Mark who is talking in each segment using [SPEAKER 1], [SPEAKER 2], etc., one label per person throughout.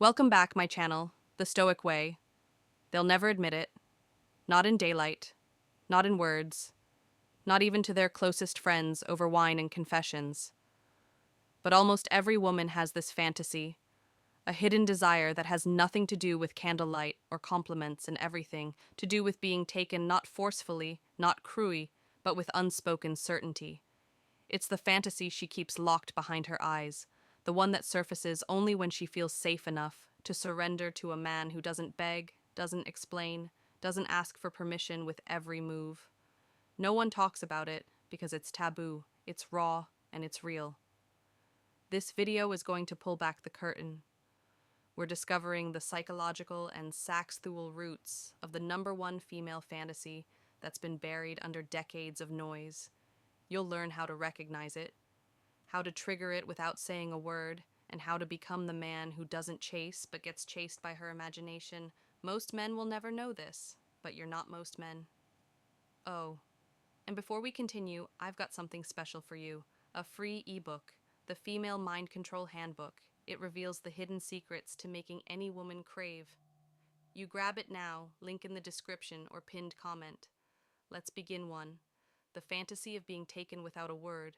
[SPEAKER 1] Welcome back, my channel, The Stoic Way. They'll never admit it. Not in daylight. Not in words. Not even to their closest friends over wine and confessions. But almost every woman has this fantasy, a hidden desire that has nothing to do with candlelight or compliments and everything to do with being taken not forcefully, not cruelly, but with unspoken certainty. It's the fantasy she keeps locked behind her eyes, the one that surfaces only when she feels safe enough to surrender to a man who doesn't beg, doesn't explain, doesn't ask for permission with every move. No one talks about it because it's taboo, it's raw, and it's real. This video is going to pull back the curtain. We're discovering the psychological and sexual roots of the number one female fantasy that's been buried under decades of noise. You'll learn how to recognize it, how to trigger it without saying a word, and how to become the man who doesn't chase but gets chased by her imagination. Most men will never know this, but you're not most men. Oh, and before we continue, I've got something special for you, a free ebook, the Female Mind Control Handbook. It reveals the hidden secrets to making any woman crave. You grab it now, link in the description or pinned comment. Let's begin one. The fantasy of being taken without a word.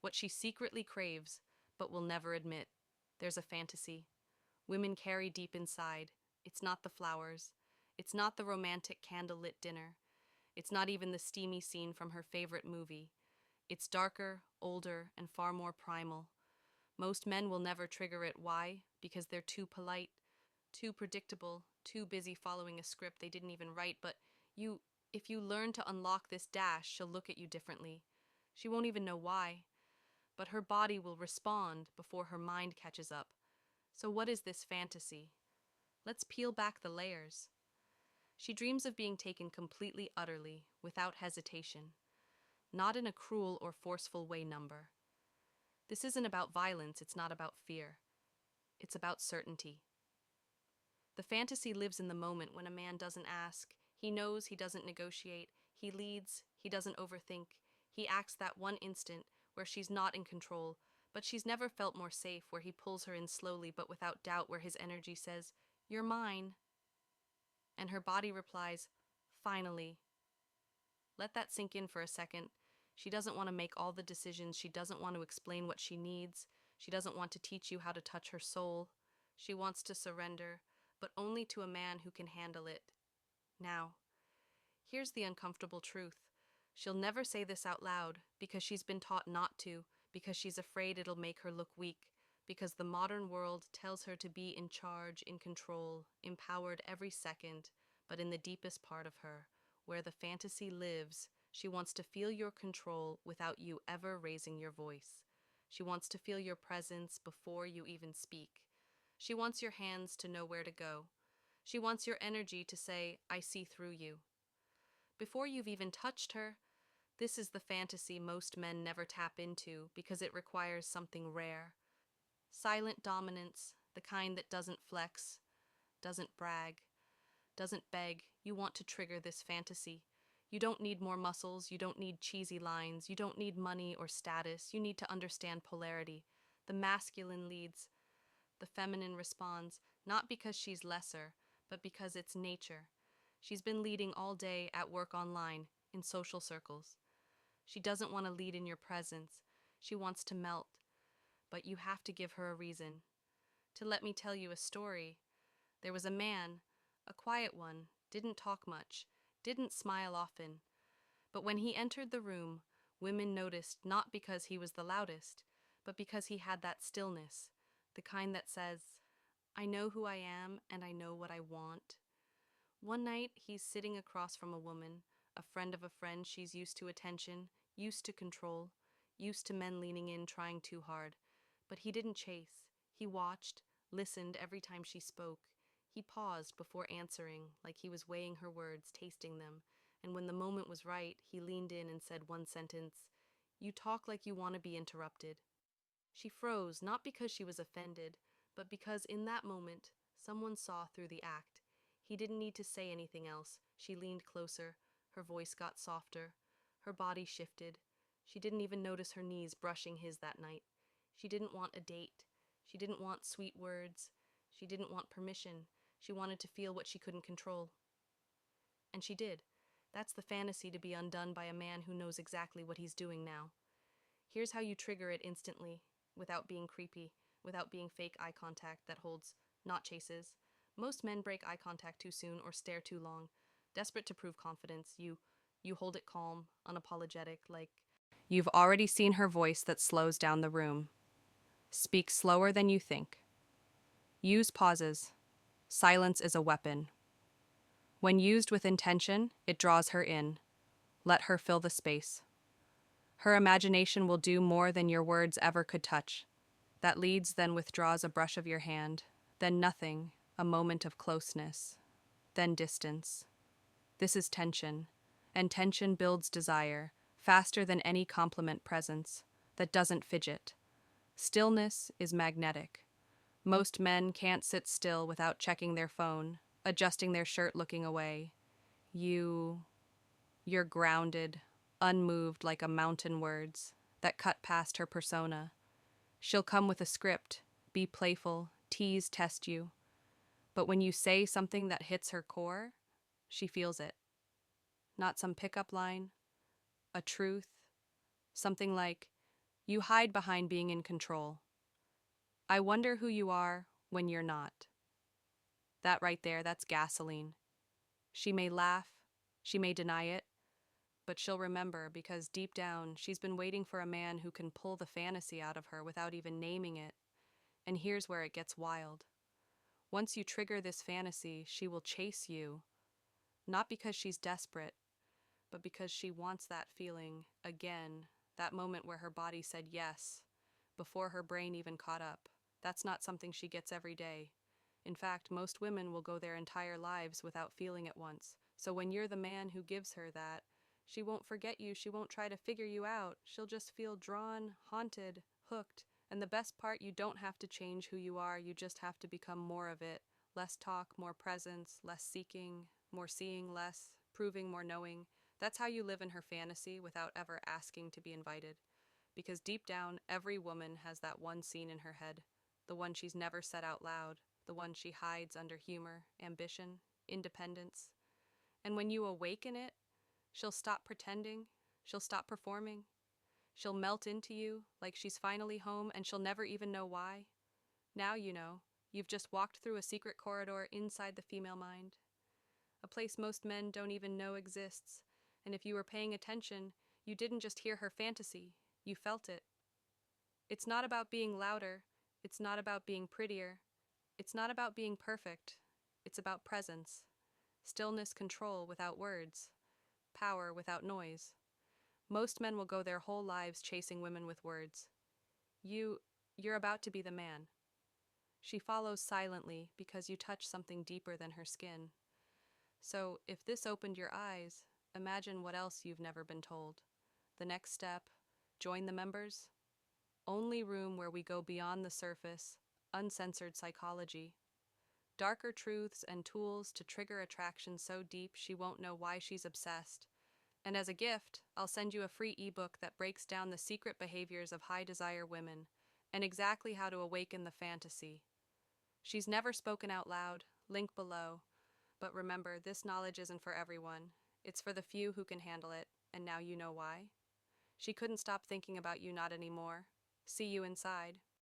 [SPEAKER 1] What she secretly craves, but will never admit. There's a fantasy women carry deep inside. It's not the flowers. It's not the romantic candlelit dinner. It's not even the steamy scene from her favorite movie. It's darker, older, and far more primal. Most men will never trigger it. Why? Because they're too polite, too predictable, too busy following a script they didn't even write. But if you learn to unlock this dash, she'll look at you differently. She won't even know why, but her body will respond before her mind catches up. So what is this fantasy? Let's peel back the layers. She dreams of being taken completely, utterly, without hesitation. Not in a cruel or forceful way number. This isn't about violence, it's not about fear. It's about certainty. The fantasy lives in the moment when a man doesn't ask, he knows, he doesn't negotiate, he leads, he doesn't overthink, he acts that one instant where she's not in control, but she's never felt more safe, where he pulls her in slowly but without doubt, where his energy says, "You're mine," and her body replies, "Finally." Let that sink in for a second. She doesn't want to make all the decisions, she doesn't want to explain what she needs, she doesn't want to teach you how to touch her soul. She wants to surrender, but only to a man who can handle it. Now, here's the uncomfortable truth. She'll never say this out loud because she's been taught not to, because she's afraid it'll make her look weak, because the modern world tells her to be in charge, in control, empowered every second. But in the deepest part of her, where the fantasy lives, she wants to feel your control without you ever raising your voice. She wants to feel your presence before you even speak. She wants your hands to know where to go. She wants your energy to say, "I see through you." Before you've even touched her. This is the fantasy most men never tap into because it requires something rare. Silent dominance, the kind that doesn't flex, doesn't brag, doesn't beg. You want to trigger this fantasy. You don't need more muscles, you don't need cheesy lines, you don't need money or status. You need to understand polarity. The masculine leads, the feminine responds, not because she's lesser, but because it's nature. She's been leading all day, at work, online, in social circles. She doesn't want to lead in your presence. She wants to melt, but you have to give her a reason. To let me tell you a story. There was a man, a quiet one, didn't talk much, didn't smile often. But when he entered the room, women noticed, not because he was the loudest, but because he had that stillness, the kind that says, "I know who I am and I know what I want." One night, he's sitting across from a woman, a friend of a friend. She's used to attention, used to control, used to men leaning in, trying too hard. But he didn't chase. He watched, listened every time she spoke. He paused before answering, like he was weighing her words, tasting them. And when the moment was right, he leaned in and said one sentence, "You talk like you want to be interrupted." She froze, not because she was offended, but because in that moment, someone saw through the act. He didn't need to say anything else. She leaned closer. Her voice got softer. Her body shifted. She didn't even notice her knees brushing his that night. She didn't want a date. She didn't want sweet words. She didn't want permission. She wanted to feel what she couldn't control. And she did. That's the fantasy to be undone by a man who knows exactly what he's doing now. Here's how you trigger it instantly, without being creepy, without being fake eye contact that holds, not chases. Most men break eye contact too soon or stare too long. Desperate to prove confidence, you hold it calm, unapologetic, like you've already seen her voice that slows down the room. Speak slower than you think. Use pauses. Silence is a weapon. When used with intention, it draws her in. Let her fill the space. Her imagination will do more than your words ever could touch. That leads, then withdraws a brush of your hand, then nothing, a moment of closeness, then distance. This is tension, and tension builds desire, faster than any compliment presence, that doesn't fidget. Stillness is magnetic. Most men can't sit still without checking their phone, adjusting their shirt, looking away. You're grounded, unmoved like a mountain words that cut past her persona. She'll come with a script, be playful, tease, test you. But when you say something that hits her core, she feels it. Not some pickup line, a truth, something like, you hide behind being in control. I wonder who you are when you're not. That right there, that's gasoline. She may laugh, she may deny it, but she'll remember because deep down she's been waiting for a man who can pull the fantasy out of her without even naming it. And here's where it gets wild. Once you trigger this fantasy, she will chase you, not because she's desperate, but because she wants that feeling again, that moment where her body said yes, before her brain even caught up. That's not something she gets every day. In fact, most women will go their entire lives without feeling it once. So when you're the man who gives her that, she won't forget you, she won't try to figure you out. She'll just feel drawn, haunted, hooked. And the best part, you don't have to change who you are, you just have to become more of it. Less talk, more presence, less seeking, more seeing, less proving, more knowing. That's how you live in her fantasy without ever asking to be invited. Because deep down, every woman has that one scene in her head, the one she's never said out loud, the one she hides under humor, ambition, independence. And when you awaken it, she'll stop pretending, she'll stop performing, she'll melt into you like she's finally home and she'll never even know why. Now you know, you've just walked through a secret corridor inside the female mind, a place most men don't even know exists. And if you were paying attention, you didn't just hear her fantasy, you felt it. It's not about being louder, it's not about being prettier, it's not about being perfect, it's about presence. Stillness, control without words, power without noise. Most men will go their whole lives chasing women with words. You're about to be the man. She follows silently because you touch something deeper than her skin. So if this opened your eyes, imagine what else you've never been told. The next step, join the members. Only room where we go beyond the surface, uncensored psychology. Darker truths and tools to trigger attraction so deep she won't know why she's obsessed. And as a gift, I'll send you a free ebook that breaks down the secret behaviors of high desire women and exactly how to awaken the fantasy. She's never spoken out loud, link below. But remember, this knowledge isn't for everyone. It's for the few who can handle it, and now you know why. She couldn't stop thinking about you, not anymore. See you inside.